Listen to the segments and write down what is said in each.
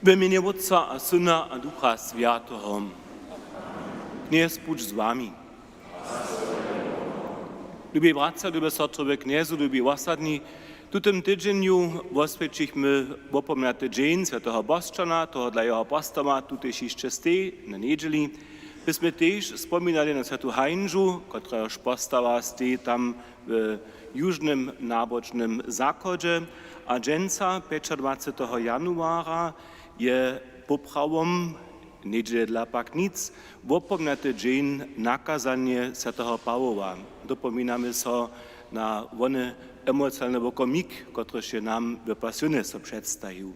W imieniu Otca a Syna a Ducha Świętego. Kniez buď z wami. Lubię bracia, lubię sestrowie kniezu, lubię osadni. W tym tygodniu oswieciliśmy opomniaty dzień Świętego Boszczana, toho dla jeho postoma, tutejší čestej na niedzieli. Byśmy też wspominali na Świętą Heinżu, która już postała stoi tam w jużnym nabocznym zachodzie, a dżęca 25 januara je poprawom niedzielę dla pak nic, opomniaty dzień nakazanie Świętego Pawła. Dopominamy so na wony emocjonalny wokomik, który się nam w pasjonie so przedstawił.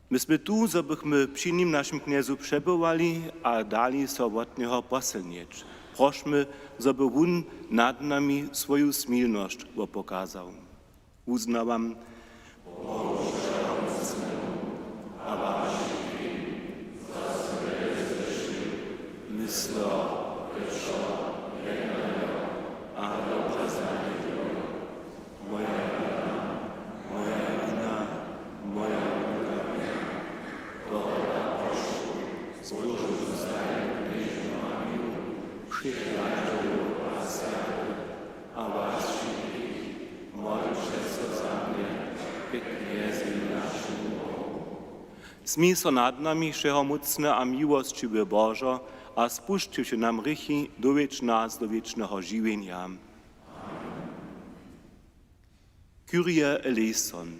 Myśmy tu, żebyśmy przy nim naszym kniezu przebywali, a dali so od niego posilnieć. Prośmy, żeby on nad nami swoją smilność pokazał. Uznawam, myslo, a dobra znajdę. Moja wina, moja wina, dobra proszę, złożył zostaje gnieździami, przyjaciół was, a was wszystkich, modlcie się za mnie, kniezy naszym Bogu. Smij so nad nami, wszechomocne a miłościwy Bożo, a spuścił się nam rychy dowiedz nas do wiecznego żywienia. Kyrie eleison.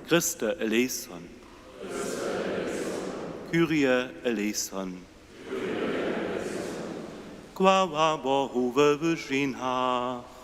Christe eleison. Kyrie eleison. Chwała Bohu we wyżynach.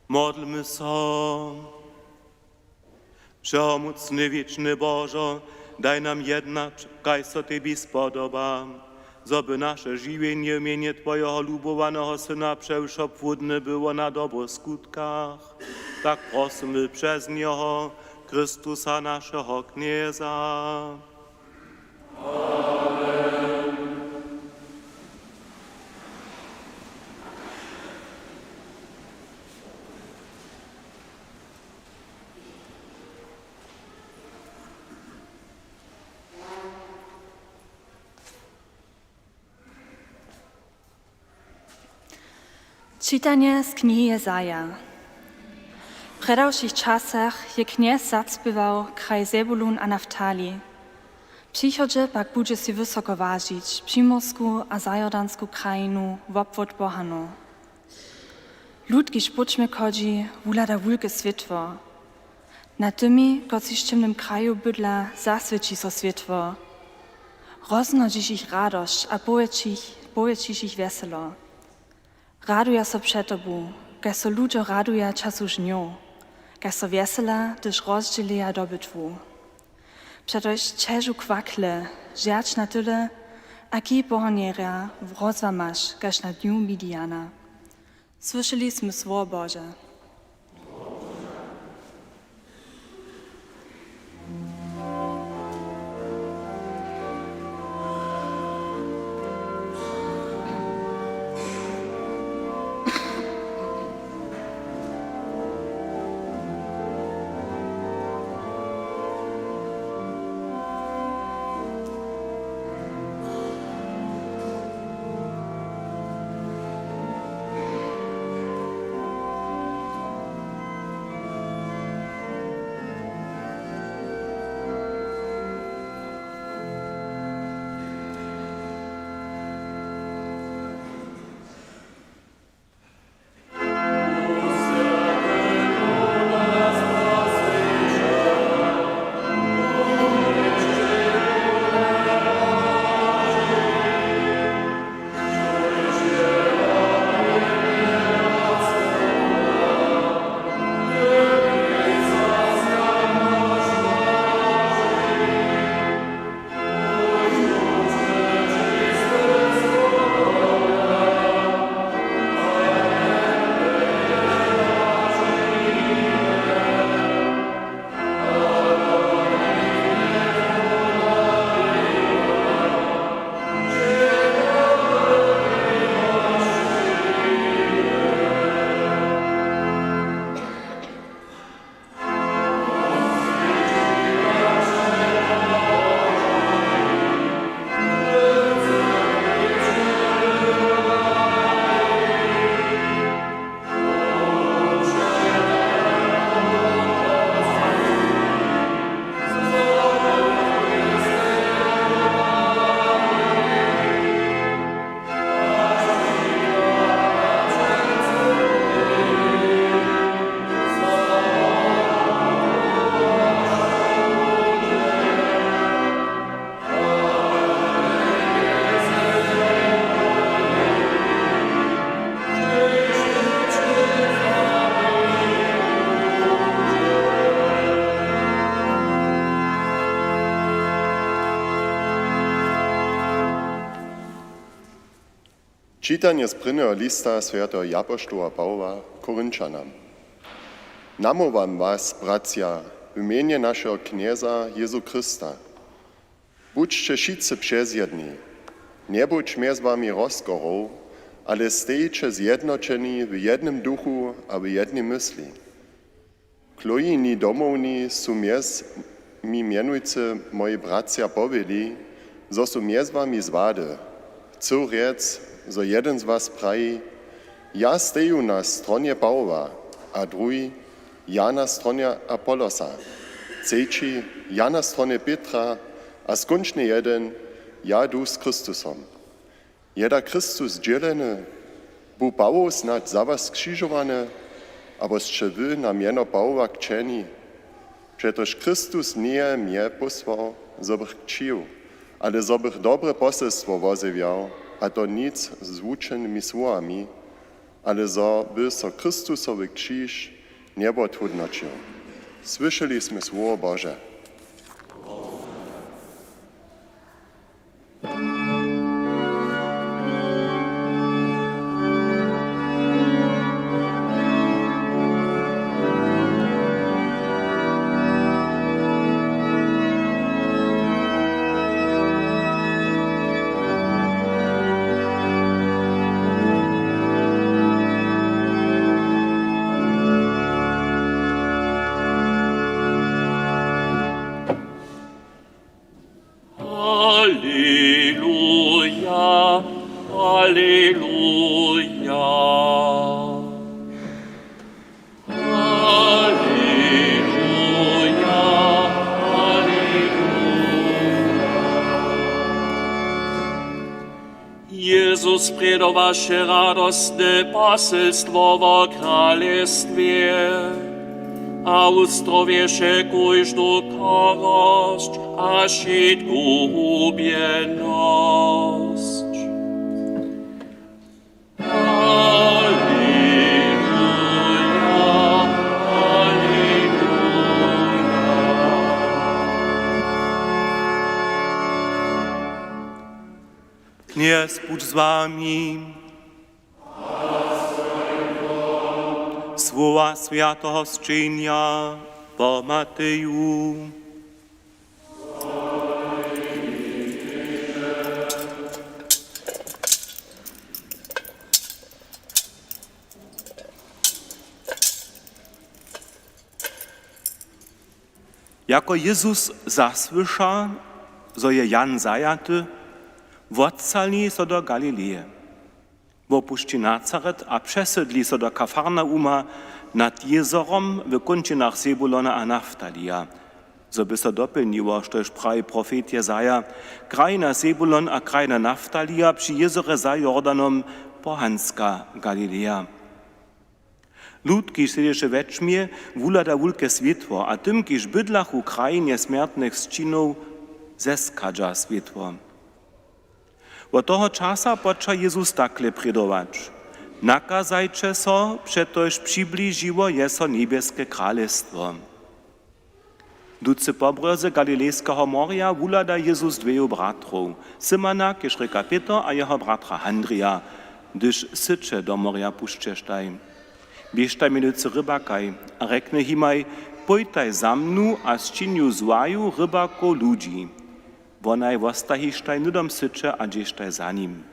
Modlmy się. Wszechomocny, wieczny Bożo, daj nam jednać, kaj so Tobie spodoba, żeby nasze żywienie w imieniu Twojego lubowanego Syna przewszopłodne było na dobro skutkach. Tak prosimy przez Niego, Chrystusa naszego Knieza. Czytanie z knihy Jezaja. W predawších czasach je kniez zacpiewał kraj Zebulun a Naftali. Przychodzie pak bude si wysoko ważyć Primorsku a Zajordansku krajinu w obwód Bohanu. Lud, kiż pućmy kodzi, wulada wulke światło. Na tymi, koci w ciemnym kraju bydla, zaswieci so światło. Roznodzi ich radość, a bojeći ich weselo. Raduja so przed Tobą, kaj so ludzie raduja czasu żnią, kaj so wesela, gdyż rozdzielija dobytwu. Przetoż ciężu kwakle, rzecz na tyle, aki bohonieria wrozwa masz, każ na dniu Midiana. Słyszeliśmy słowo Boże. Čitanje z prvého lista svätého apoštola Pavla Korynčanom. Namovam vás, bracia, v mene našeho knieza Jezu Krista. Buďte všetci přezjední, nebuď mez vami rozkorov, ale stejte zjednočení v jednom duchu a v jednej mysli. Klojini domovní sú mez mi mienujúce moji bracia povedli, zo sú mez vami zváde. Chcú riec, zo jeden z vás prají, ja steju na stronie Pavla, a druhý, ja na stronie Apollosa. Třetí, ja na stronie Petra, a skončne jeden, ja du s Kristusom. Jeda Kristus dzieleny, bu Pavol snad za was krzyżowany, abo jeszcze wy na mieno Pawła kczeni. Przetoż Chrystus nie mnie posłał, zobych kcił, ale zobych dobre poselstwo wozywiał, a to nic z uczonymi słowami, ale by so Chrystusowy krzyż niebo trudnoczył. Słyszeliśmy słowo Boże. Jezus predo vaše radostne poselstvo vo kraljestwie, a ustrovieše kujždu korosť a šitku ubjenosť. Kniez buď z vámi. Słowa Świętego Zczynia po Mateju. Jako Jezus zasłysza, że je Jan zajaty, wodzali so do Galileje. Opuści Nazaret a přesedli so do Kafarnauma nad jezorom w končinach Zebulona a Naftalija. So by so dopełniło, štož pravi profet Jezaja, krajina Zebulon a krajina Naftalija przy jezore za Jordanom pohanska Galileja. Lud, kiž sedeše večmje, vulada wulke svjetło, a tym, kiž bydlach u krajinie smертnych sčinov, zeskadža svjetło. Od toho časa poča Jezus takle predować. Nakazajcie so, przetoż przybliżyło je so niebieskie królestwo. Duce pobrze Galilejskiego morja wulada Jezus dveju bratrów, Simona, kiž reka Peter, a jeho bratra Andrija, gdyż sycze do morja puszczesztaj. Bieżtaj minuce rybakaj, a rekne himaj, pojtaj za mnu a zčinju zwaju rybako ludzi. Wonaj wostahištaj nudom sycze, a dzieżtaj za nim.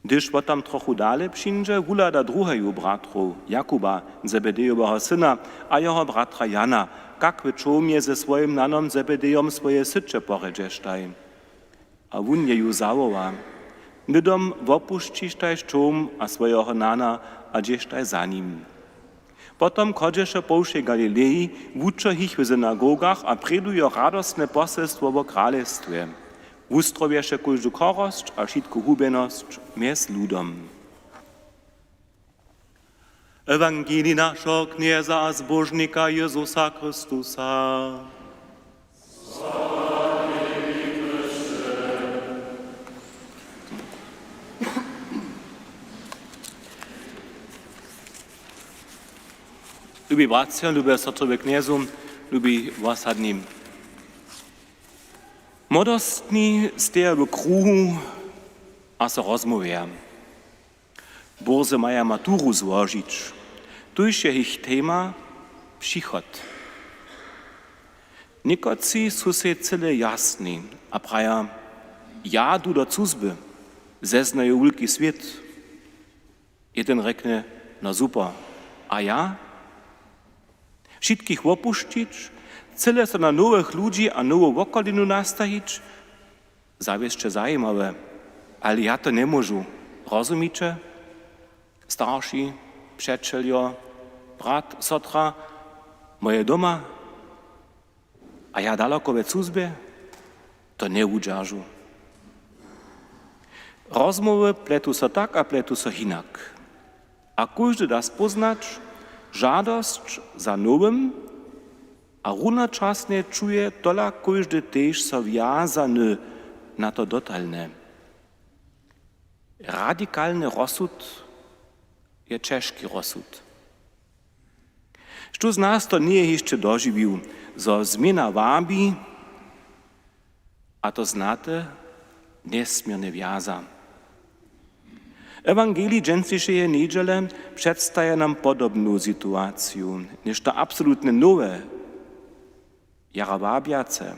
Gdyż potem trochu dalej przyjdzie, wulada druheju bratrów, Jakuba, Zebedejowego syna, a jeho bratra Jana, kak wyczomie ze swoim nanom Zebedejom swoje sycze poredzesztaj. A wun je ju zawoła, nudom wopuszčištaj čom a swojego nana, a dzieżtaj za nim. Potom chodźeše po všej Galilei, wučo ich w synagogach a preduje radostne poselstwo o królestwie. Wustrowieše każdu korosť a všetku hubenosť między ludom. Ewangelii naszego knieza a zbożnika Jezusa Chrystusa. Lubi bracia, lubi sotrowe kniezu, lubi wasadni. Młodostni steja w kruhu, a se rozmówią. Borze maja maturu złożyć. Tuż je ich tema przychod. Nikoci su se cyle jasni, a praja, ja du do cuzby, zeznają wielki świat. Jeden rekne, no super, a ja? Wszystkich opuścić, cyle so na nowych ludzi a nową okolinu nastawić? Zawieszcze zajímawe, ale ja to nie możu. Rozumicie? Starsi, przyjacielio, brat, sotra, moje doma, a ja daleko we cuzbie? To nie udżarzu. Rozmowy pletu so tak, a pletu so hinak. A każdy da spoznać, żadość za nowym, a runoczasnie czuje tola każdy też so wjazany na to dotalne. Radikalny rozsud je ciężki rozsud. Što z nas to nie jeszcze dożywił, zo zmiana wabi, a to znate, niesmiernie wjaza. Ewangelii dżęsejszej niedziele przedstawia nam podobną sytuację, niż to absolutnie nowe, jarawabiace.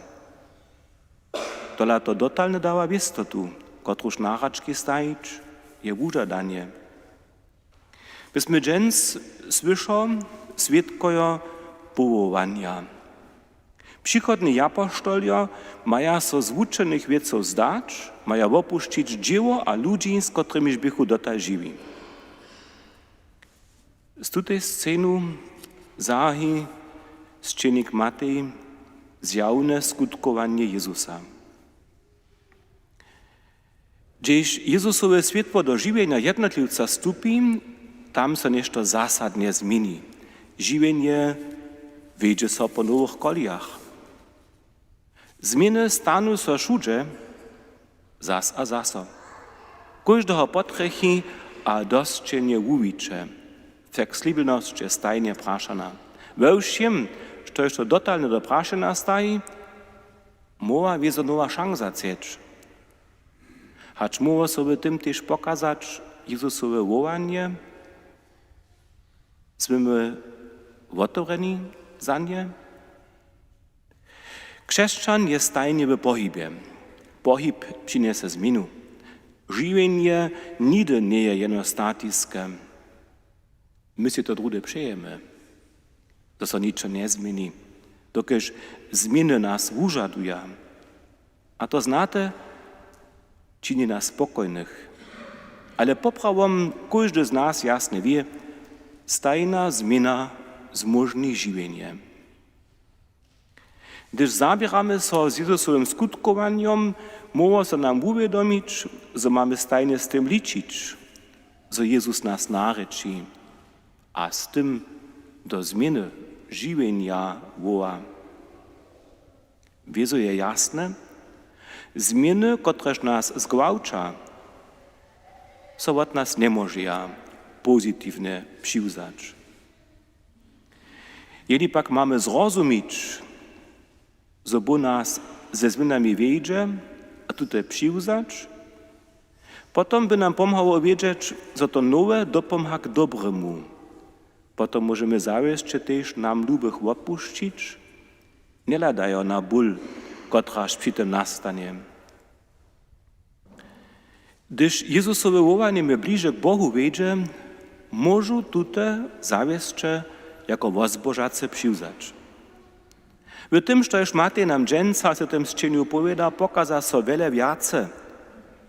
Tola to dotalne dała wistotu, kotruż naraczki stajić, je wużadanie. Byśmy dżęs słyszą, świadkojo powołania. Przychodni apoštoljo maja so z wučenych wieców zdać, maja opuścić dzieło a ludzi, z którymiż bychu dotal żywi. Z tutej scenu zahi zczynnik Matej zjawne skutkowanie Jezusa. Gdzieś Jezusowe światło do żywienia jednotlivca stupi, tam se nešto zasadnie zmieni. Żywienie wejdzie so po nowych kolijach. Zmiany stanu so všude, zas a zaso. Każdego potrechy a dostčenie uwicze. Flexibilność je stajnie praszana. We všem, što je to dotalne do praszena staji, mora wiezo nowa szansa cieć. Hacz mógł sobie tym też pokazać Jezusowe wołanie, Zwymy otworeni za nie. Chrześcijan jest stajnie w pohybie. Pohyb przyniesie zmianu. Żywienie nigdy nie jest jeno statyczne. My się to drugie přejeme. To się niczego nie zmieni. Dokiż zmiany nas wyżaduje. A to znate, czyni nas spokojnych. Ale poprawom każdy z nas jasne wie, stajna zmiana zmożni żywienie. Gdyż zabieramy się z Jezusowym skutkowaniem, możemy się nam uwiadomić, że mamy stajnie z tym liczyć, że Jezus nas nareczy, a z tym do zmiany żywienia woła. Wieso je jasne, zmiany, któreż nas zgwałcza, są od nas nie może pozytywnie przywiązać. Jeśli pak mamy zrozumieć, że bo nas ze zmianami wiedzie, a tutaj przywiązać, potom by nam pomagało wiedzieć, że to nowe dopomaga k dobremu. Potom możemy zawieść też nam lubych odpuścić, nie ladają na ból, kotraż przy tym nastanie. Gdyż Jezusowe wołanie mnie bliżej k Bohu wiedzie, może tutaj zawieście jako wozbożace przywiązać. W tym, że już Matej nam dżęca se tym zczyniu powieda, pokaza so wiele wiace,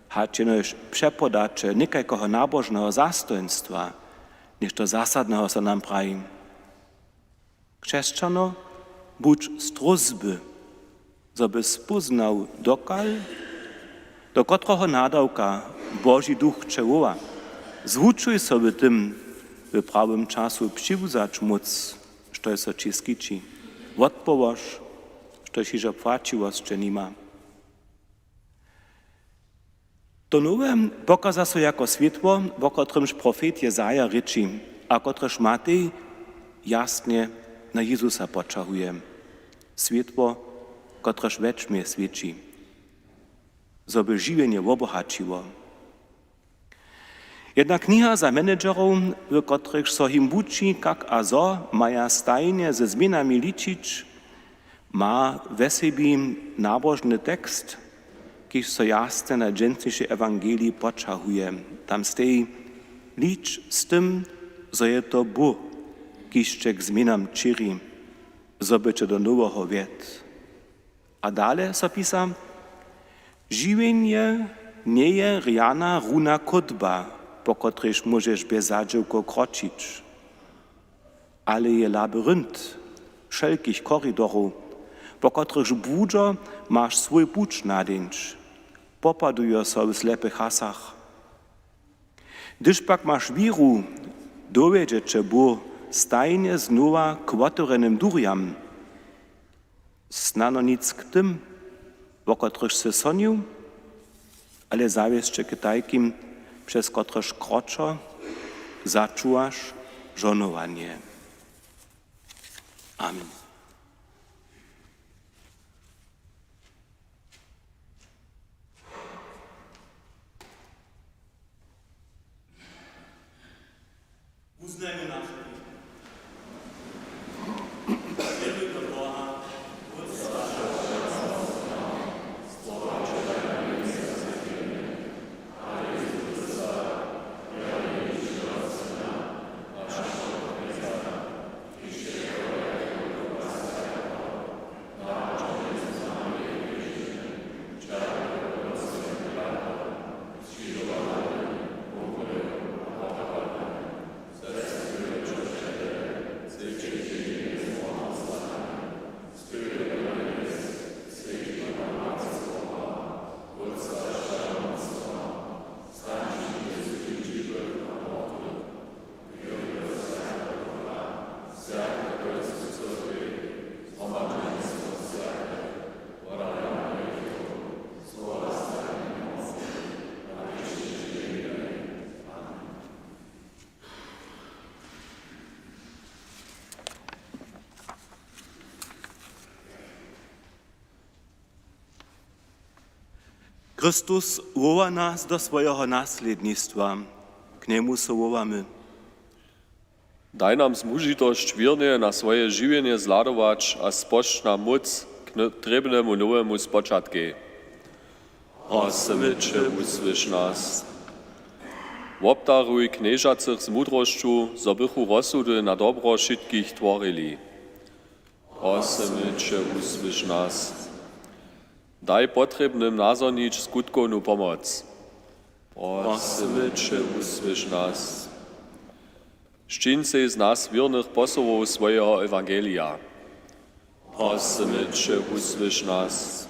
hać jenoż przepodacze nikajkoho nabożnego zastojństwa, niż to zasadnego se nam prawi. Chrześcijano, budź struzby, żeby spoznał dokal, do kotroho nadawka Boży Duch czewoła. Zwuczuj sobie tym w prawym czasu przywiązać moc, što je so ci skiči. Odpowoż, što się płaciłość nie ma. To nowe pokaza się jako światło, o którymż profet Jezaja ryczy, a któreż Matej jasnie na Jezusa poczahuje. Światło, któreż wieczmie świeci, żeby żywienie obohaciło. Jedna kniha za menedżerów, w których so im uczy, jak a zo maja stajnie ze zmianami liczyć, ma we sobie nabożny tekst, który so jasne na dżętniejsze Ewangelii poczahuje. Tam stoi, licz z tym, że je to Bóg, który k zmianam czyri, zobycie do nowego wiet. A dalej so pisa, żywienie nie je rjana runa kodba, po którejż możesz bez zadziałko kroczyć, ale je labirynt wszelkich koridorów, po których budzo masz swój pucz nadęć, popaduje so w slepych hasach. Gdyż pak masz wiru, dowiedzie cię Bóg stajnie znowa kwotorenym durjam, znano nic k tym, po których se sonił, ale zawieszcze k tajkim, przez któreż kroczo zaczułaś żonowanie. Amen. Uznajmy nasze Chrystus woła nas do swojego naslednictwa. K niemu se wołamy. Daj nam zmužitosť vírne na svoje živenie zladovač a spošť nám moc k trebnému novému spočatke. Osemiče, uslyš nás. Obdaruj kniežacych z múdrosťu, zo bychu rozsudy na dobro všetkých tvorili. Osemiče, uslyš nás. Daj potrebným nazornič skutkovnú pomoc. Osemiče, uslyš nás. Ščín se z nás viernych posłov swojego Ewangelia. Osemiče, uslyš nás.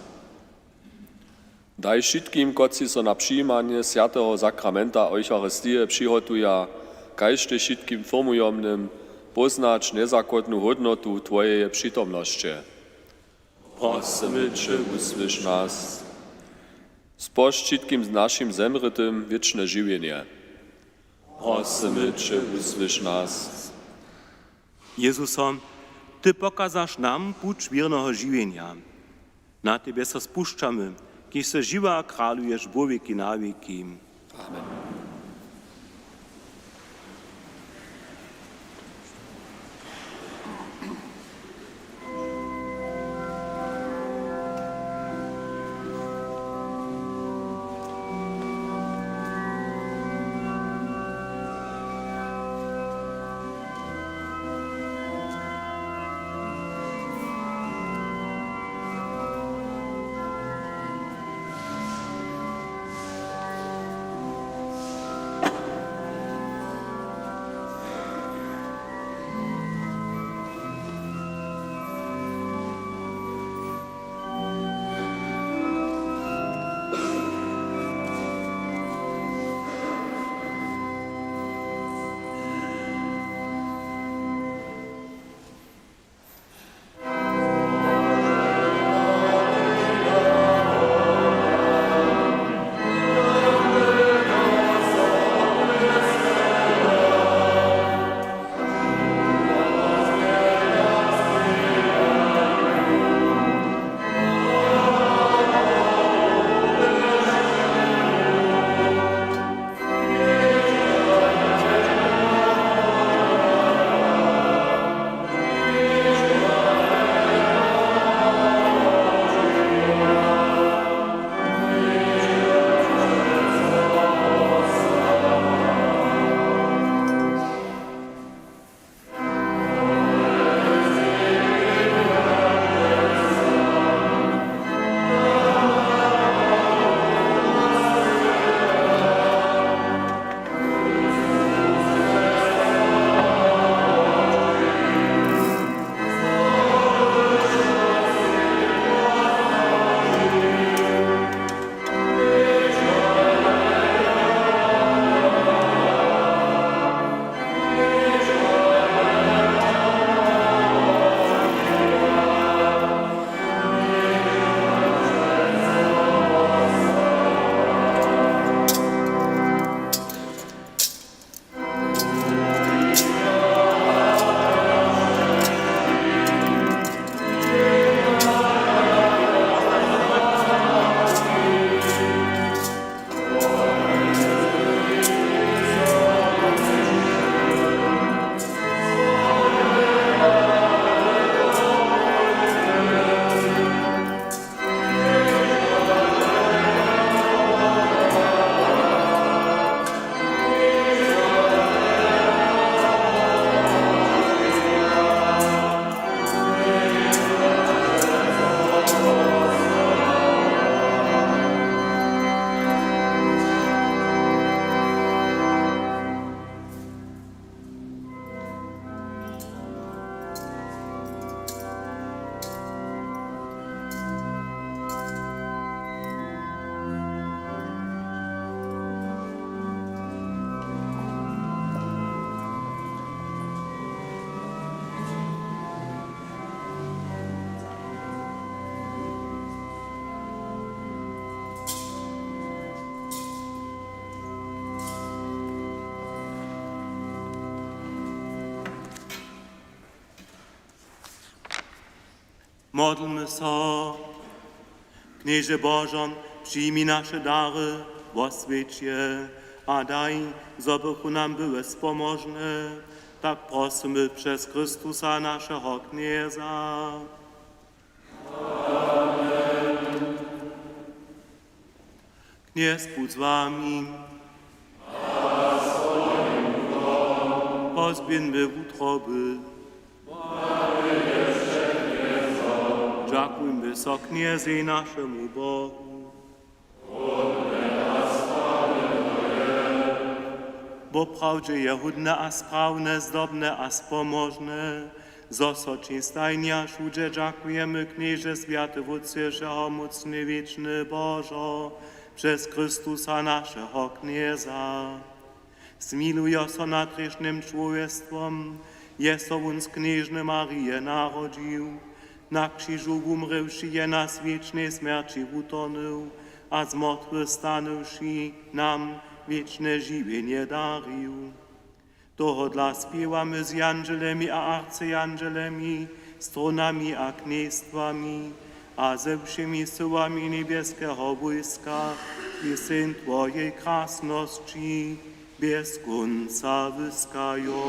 Daj všetkým, koci so na přijímanie Sviatého sakramenta Eucharistie přihotuja, kajšte všetkým formujomnym poznać nezakotnú hodnotu Tvojej prítomnosti. Osemiče, uslyš nás. Spošť všetkým z našim zemrytym wieczne žiwienie. Osemiče, uslyš nás. Jezusom, Ty pokazasz nam pуть wiernego żywienia. Na Tebie se spuszczamy, kiedy se żywa kralujesz wo wieki na wieki. Amen. Módlmy się. Knieże Bożon, Przyjmij nasze dary, oswieć je, a daj, zobychu nam były spomożne. Tak prosimy przez Chrystusa naszego Knieza. Kniez bądź z wami. Pozbieńmy utroby. Dziękujmy so Kniezy naszemu Bogu. Bo prawdzie je hudne a sprawne, zdobne a spomożne. Zosoczy stajnia szudze dziękujemy Knieże Święty Wódcieżego mocny wieczny Bożo, przez Chrystusa naszego Knieza. Zmiluj so nad grzesznym człowiestwem, jest uns Knieżny Marię narodził, na krzyżu umrywszy je nas wiecznej śmierci utonął, a zmartwychwstanąwszy nam wieczne żywienie darił. Toho dla śpiewamy z angelemi a arcyangelemi, stronami a kniejstwami, a ze wszemi siłami niebieskiego wojska, pieśń Twojej krasności bez końca wyskają.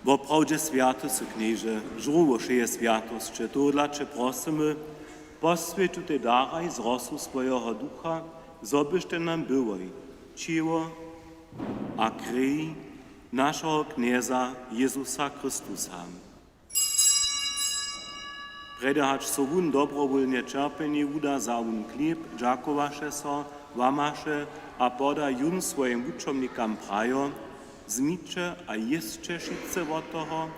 Bo prawdzie świętość, Knieże, żrułosze je świętość, czy to dla Cię prosimy, poswięcił Ty daraj z rosu swojego ducha, zobyście nam byłoj, ciło a krwi naszego Knieza Jezusa Chrystusa. Predahać so wun dobrowolnie czerpenie uda za un chleb, dziakowaše so, wamaše a poda jun swojim uczomnikam prajo, zmiče a jeszcze šice od toho,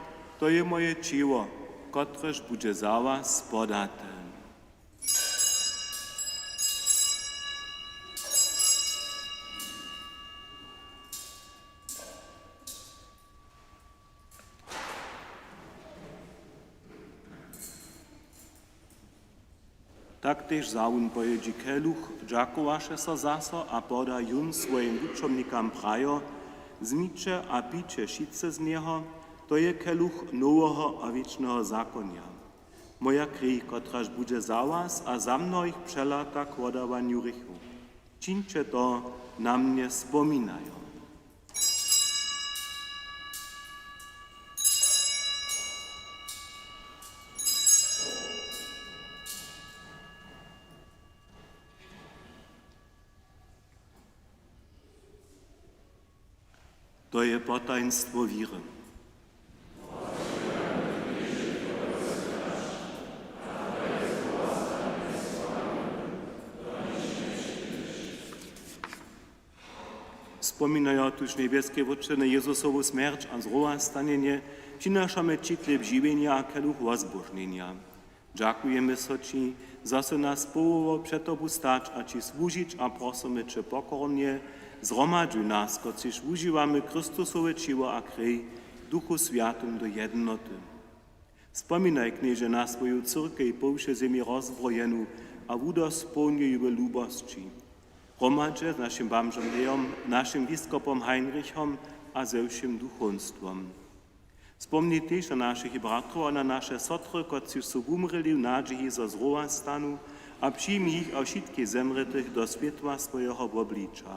to je moje ciło, kotreż bude za was podate. Tak też zaun pojedzi keluch, dziakowaše so zaso a poda jun swojim uczomnikam prajo, zmiče a piče šice z niego, to je keluch nowego a wiecznego zakonia. Moja krwi, kotraż bude za was a za mnoich przelata k odawaniu rychu. Čińcie to na mnie spominają. To je potajnstwo wiry. Wspominają tuż niebieskie wodczyny Jezusowu śmierć a zrówastanienie, przynoszamy Ci chleb żywienia a keluch wozbożnienia. Dziękujemy Ci, za so nas połowo przed Tobu stać, a Ci służyć, a prosimy Cię pokornie, zgromadźuj nas, kociż używamy Chrystusowe ciło a krwi, Duchu Świętym do jednoty. Wspominaj, knieże, na swoją cyrkę po wsze ziemi rozbrojeną, a udospełnij jej lubości. Gromadźe z naszym bamżem Leom, naszym biskupom Heinrichom a ze všim duchowstwom. Wspomnij też na naszych bratrów a na nasze sotry, kociż są umreli w nadziei za zrówastanu, a przyjmij ich a wszystkich zemretych do światła swojego oblicza.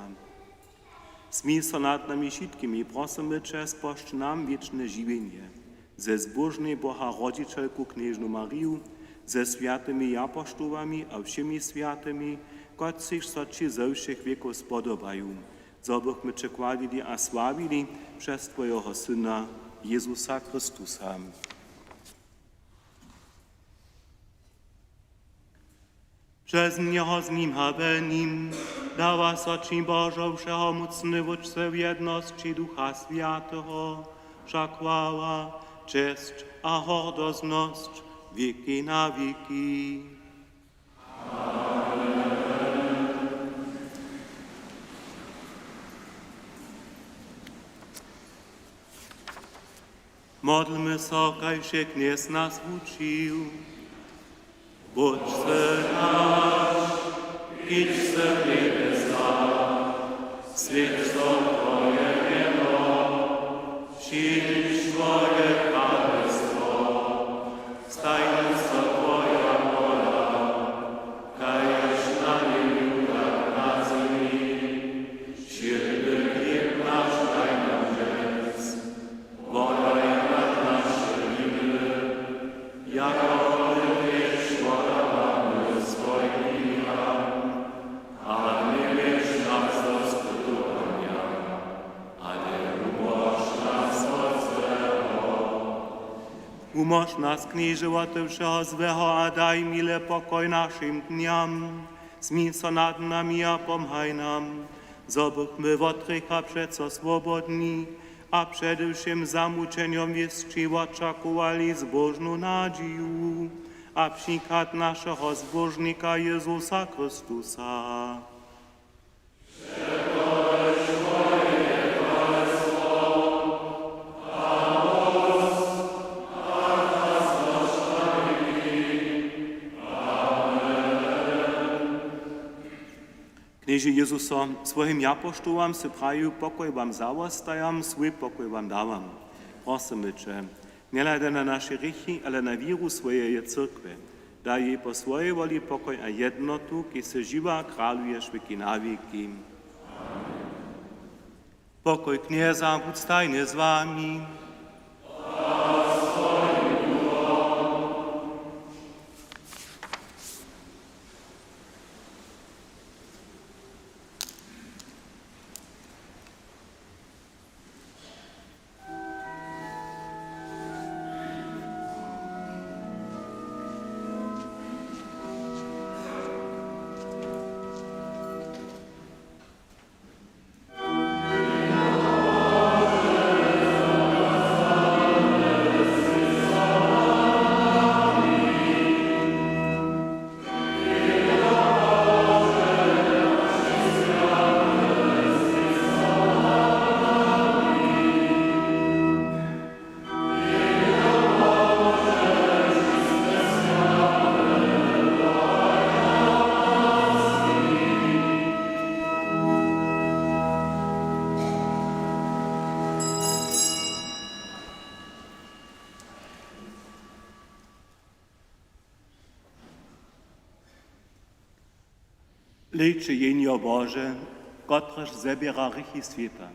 Smij so nad nami wszystkimi, prosimy Cię, spošť nam wieczne żywienie. Ze zbożnej Boha Rodzicielku Knieżną Mariu, ze świętymi apostołami a wszemi świętymi, kociż so Ci ze všech wieków spodobają, zobychmy Cię chwalili a sławili przez Twojego Syna, Jezusa Chrystusa. Przez Niego z Nim habe Nim, dała soci Bożą Wszechomocny Wódce w jedności Ducha Świętego, wszak chwała, cześć a hordozność wieki na wieki. Modlmy so, kaj się kniez nas uczył. Budźce nasz, idź se w niebesa, świeć Twoje niebo, przyjdź Twoje królestwo, staj se Twoja wola, kajż na niebie jak na ziemi, świetny chleb nasz daj nam dziś, podaj nad nasze winy, jako umoż nas, knieżyła Ty wszeho złego, a daj mile pokoj naszym dniam. Zmij so nad nami, a pomhaj nam, zobychmy od grziecha przeco swobodni, a przede wszystkim za muczeniom wieszczy oczekowali zbożną nadzieję, a przykład naszego zbożnika Jezusa Chrystusa. Knieže Jezuso, svojim apoštolam se praju, pokoj vam zavostajam, svoj pokoj vam davam. Prosimy Cię, nie lajde na naše rychy, ale na víru swojej cyrkwy. Daj jej po swojej woli pokoj a jednotu, ki se živa kraluješ wieki na wieki. Pokoj knieza, buď stajny z wami. Liczy jenio Boże, kotreż zebiera rychy świata.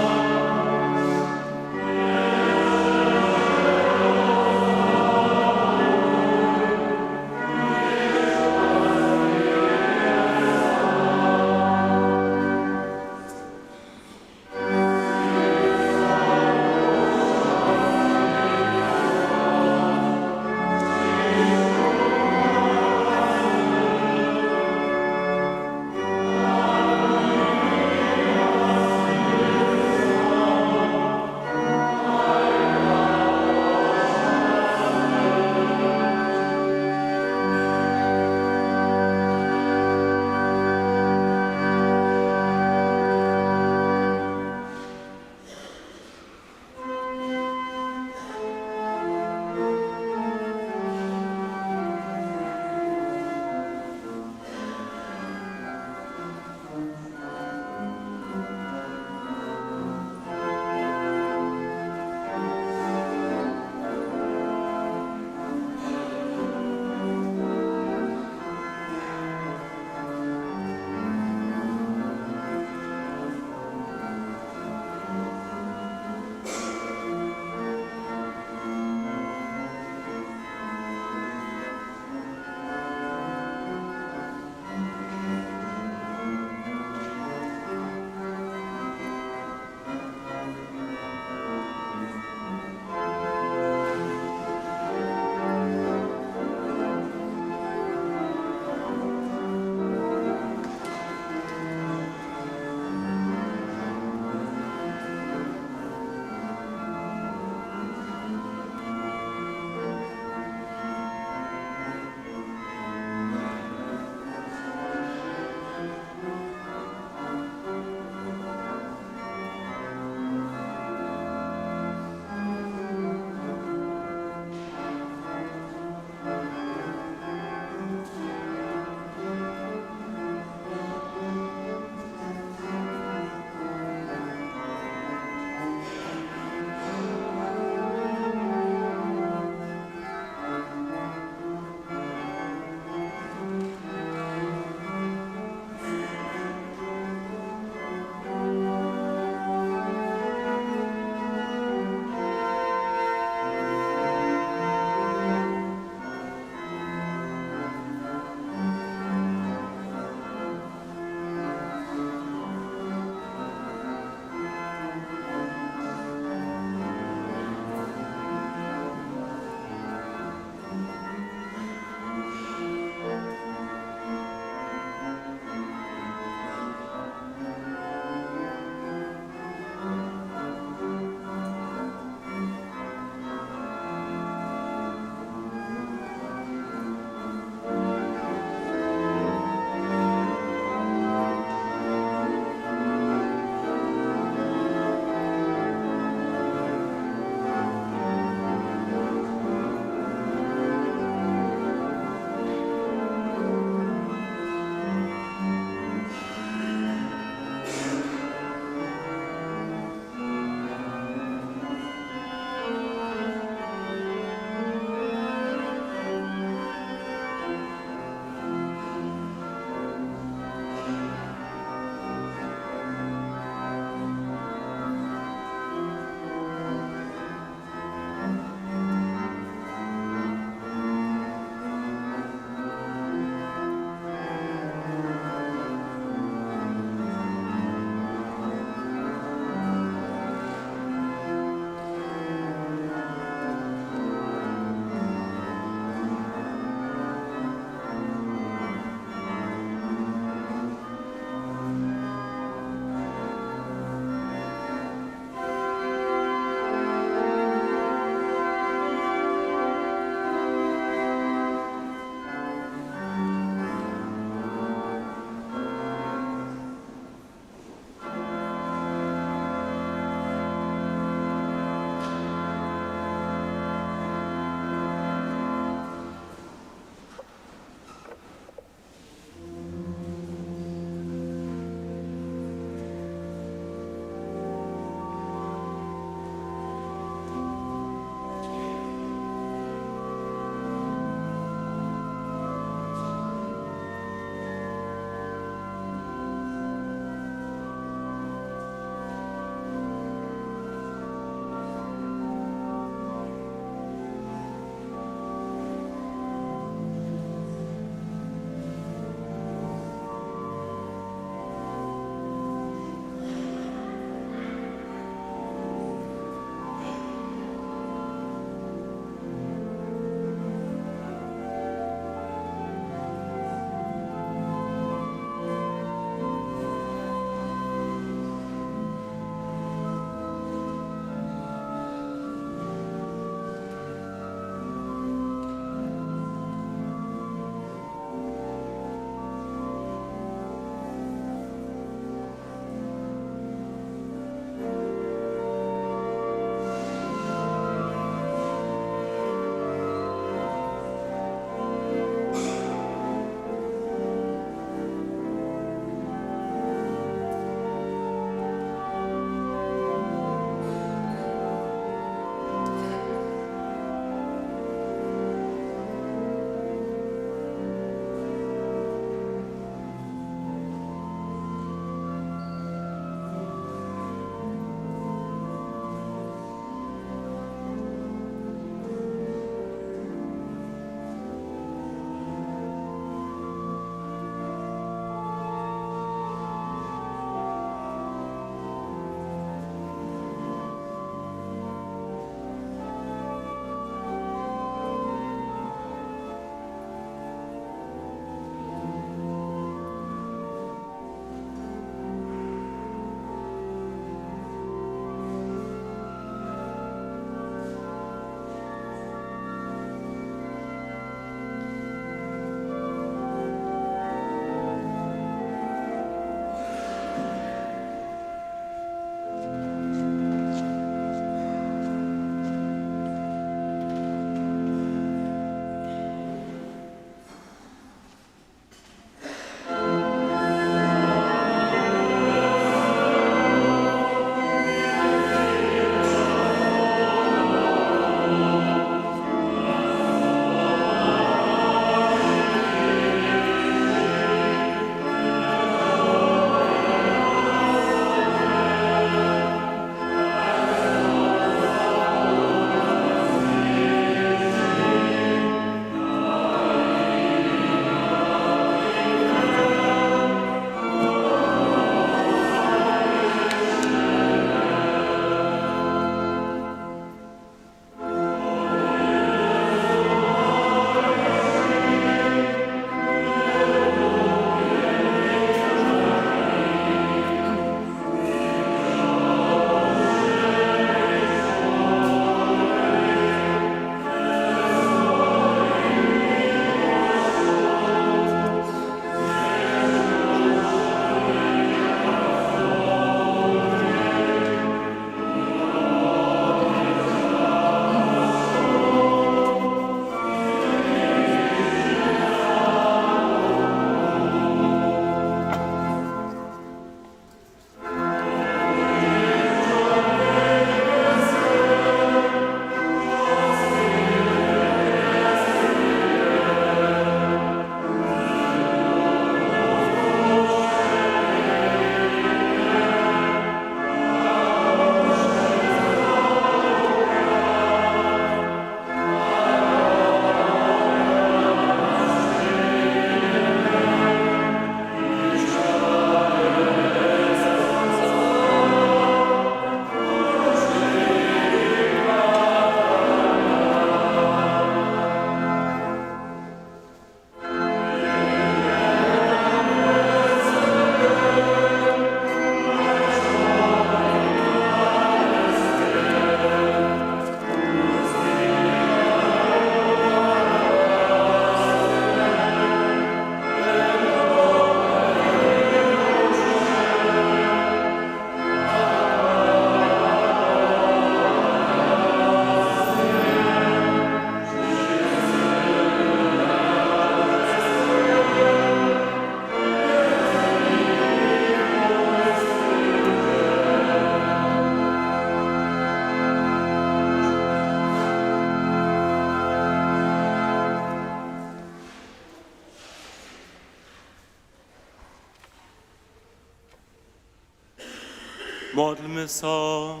Modlmy so.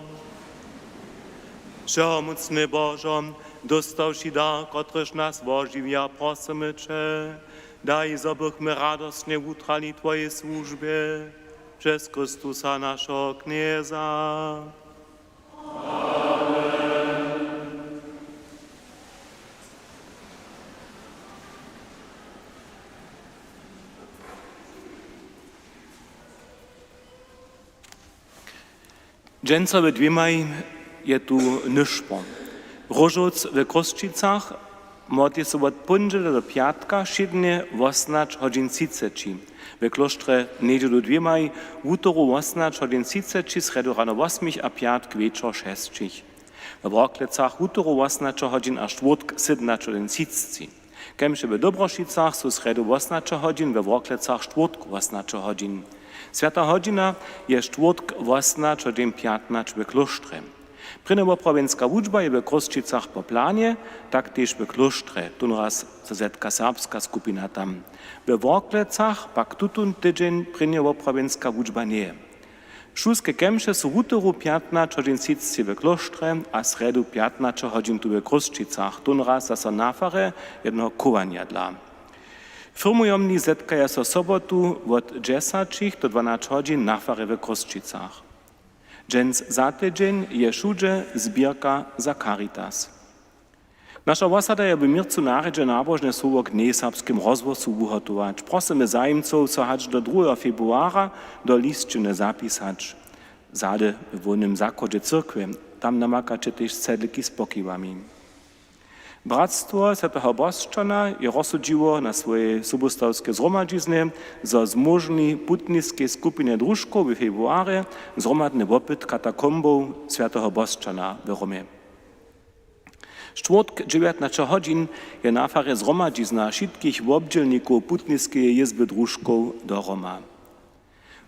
Všeomocny Božo, dostavši dar, kotrež nas voživia, prosimy Cię, daj, zobychmy radosnie utrali Twojej służbie, przez Chrystusa naszego Knieza. Dżęcowy dwiemaj je tu nyszpo. Różoc w Kosčicach modli się od ponedźela do piatka szydnie 18:30. W klosztrze niedzielu dwiemaj, w útoru 18:30, sredu rano 8 a piatk wieczor 6. W Broklecach w útoru 18 a czwartk 17:30. Kemże w Dobrošicach są sredu 18, we Broklecach czwartk 18. Święta godzina je czwartk 18:15 w klosztrze. Prinowoprowenska wuczba je w Kosčicach po planie, tak też w klosztrze, tu raz zazetka serbska skupina tam. W Broklecach pak tutun tydzień prinowoprowenska wuczba nie. Šulske kemše są w útoru 15:30 w klosztrze, a sredu 15 tu w Kosčicach, tu raz zase nafare jednego kowania dla. Firmujomni zetkaja so sobotu od 10 do 12 nafare w Kosčicach. Dżęc za tydzień je všude zbierka za Caritas. Nasza wasada je w Mircu naredźe nabożne słowo k nieserbskim rozwoju ugotować. Prosimy zajemców, co hać do 2 februara do listczyny zapisać. Zade w wolnym zakładzie cyrkwy, tam namakacie też cedliki z pokiwami. Bratstwo Svetého Boščana je rozsudziło na swojej sobostawskiej zgromadzizny za zmożni putnickiej skupinie drużków w februarze zgromadny wopyt katakombów Svetého Boščana w Romie. Czwartk 19 godzin je nafare zgromadzizna wszystkich obdzielników putnickiej izby drużków do Roma.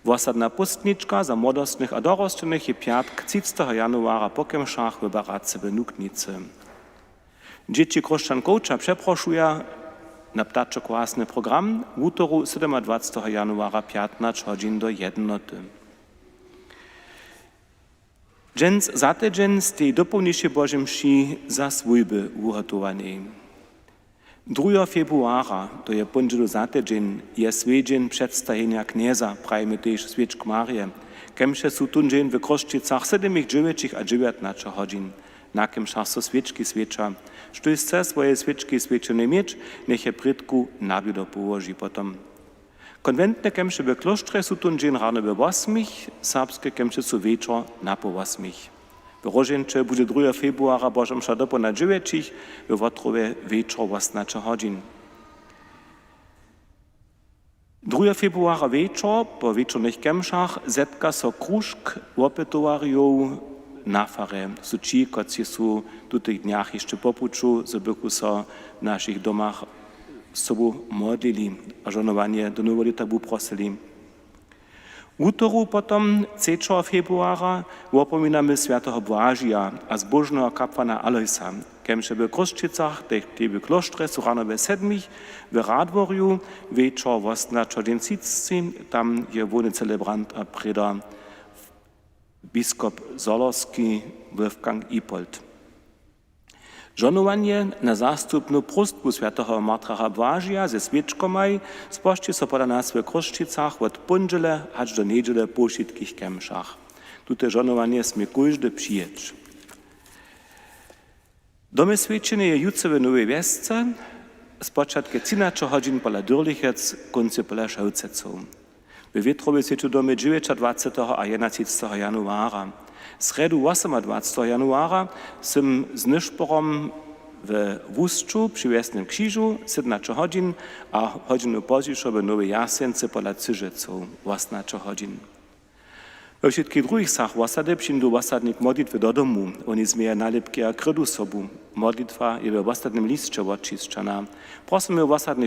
Wosadna pustniczka za młodostnych a dorostnych je piatk 30 januara po Kemšach w Baradce w Nuknicy. Dzieci Kroščankovča przeproszuje na ptaczy kwasny program w útoru 27 januara 15 godzin do 1. Dżęc za tydzień z tej dopomniejszej Bożej mši za swójby ugotowanej. 2 februara, to je ponedźelu za tydzień, je swiedzień przedstawienia knieza, prajmy też świeczk Marię. Kemże są tu dzień w Kosčicach 7, 9 a 19 godzin. Na kemšach so świeczki świecza. Što chce swoje świeczki świeczone mieć, niech je prydku nabiedo położy potom. Konwentne kemše w klosztrze są tu dzień rano w 8, serbskie kemše są wieczor na po 8. W Rożęcze będzie 2 februara Boża msza dopo na 9, w Wotrowie wieczor 18 godzin. 2 februara wieczor, po wieczornych kemšach, zetka so krużk opytowariów nafare, su ci, koci su w tych dniach jeszcze popuczu, żeby so w naszych domach z sobą modlili, a żonowanie do nowego lata prosili. W útoru potom 3 februara opominamy Svetého Błażia a zbożnego kapłana Alojsa, kemże w Kosčicach, w klosztrze są rano we 7, w Radworju wieczor 18:30, tam je wolny celebrant a preda biskop Zolorski Wolfgang Ipold. Żonowanie na zastupnu prostbu Svetého Martracha Błażia ze świeczkomaj spošće so poda nas w Kosčicach od ponedźele aż do niedziele po wszystkich kemšach. Tute żonowanie sme każdy przyjeć. Domy świeczenie je jutce w Nowej Wiesce, z początku 13 godzin pola Dürlichec, końce pola Šaucecov. W Wietrowie świeczu domy 29 a 31 januara. Sredu 28 januara jsem z Nyszporom w Wustczu przy Wiesnym Krzyżu 17 godzin, a godzinu później w Nowej Jasence pola Cyżecov 18 godzin. We wszystkich drugich sach wasady przyjdą wasadnik modlitwy do domu. Oni zmieja nalepki a krydu sobu. Modlitwa je we wasadnym liście odczyszczana. Prosimy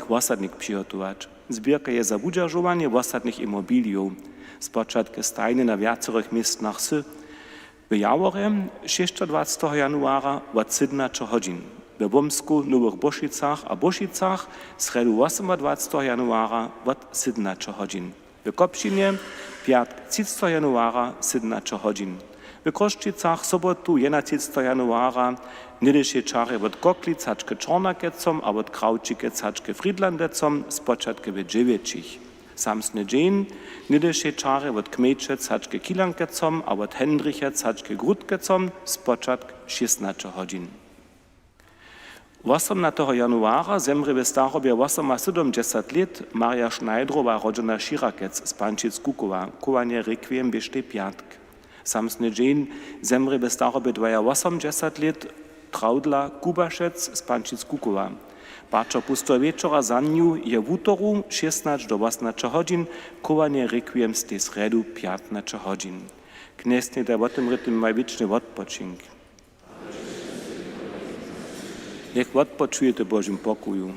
wasadnik przygotować. Zbierka je za udержowanie wasadnych imobiliów. Z początku stajny na wiacorych miejscach w Jaworze 26 januara od 17 godzin. We Womsku, Nowych Bošicach a Bošicach sredu 28 januara od 17 godzin. W Kopšinie piatk 30 januara 17 godzin. W Kroščicach sobotu 11 januara nidyše czary od Kokli caczke Czornakecom, a od Kraučike caczke Friedlandecom z początku w 9. Samsny dzień nidyše czary od Kmejcze caczke Kilankecom, a od Hendricha caczke Grudkecom z początku 16 godzin. 18 januara zemře ve starobě 78 let Maria Schneiderová, rodzona Širakec z Pančic Kukova, kovanie requiem běžte piatk. Samsny dzień zemře ve starobě 82 let Traudla Kubašec z Pančic Kukova. Pačo pusto večera za nju je v útoru 16 do 18 hodin kovanie requiem z tej sredu 15 hodin. Knesne da o tym rytm maj wieczny odpoczynk. Niech odpoczujete Božím pokoju.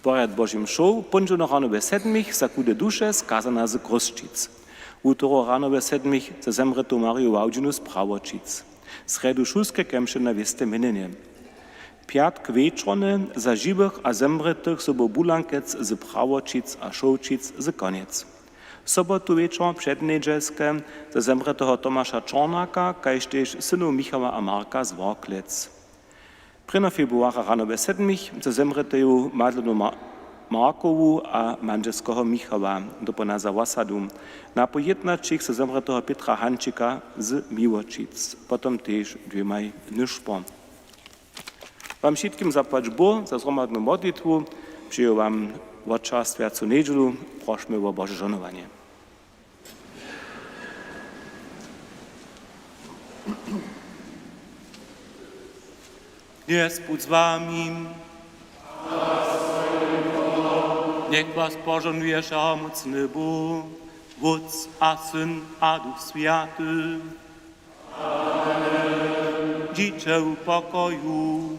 Porad Božím šov, ponženo rano ve 7 za kude duše skazana z Kroščic. Utoro rano ve 7 za zemretu Mariju Vaudžinu z Pravočic. Sredu šulske kemšene veste menenje. Piatk večrone za živých a zemretych sobo Bulankec z Pravočic a Šovčic z Konec. Sobotu večer přednedělské za zemretého Tomáša Čornáka, kajž tež synu Michala a Marka z Vorklec. 1. februara rano ve 7 za zemreteju Madlenu Markovu a manželského Michala do Ponaza Wasadu. Na pojednačích za zemretého Petra Hančika z Miłočic. Potom tež dvěmaj Nyšpo. Vám všetkým zaplať Boh za zhromadnú modlitvu, přeju vám odčas sviacu nedželu, prošme o Bože žonovanie. Dnes buď s vámi. Nech vás požehnuje všemohúci Boh, Otec a Syn a Duch Sviaty. Amen. Žijte v pokoju.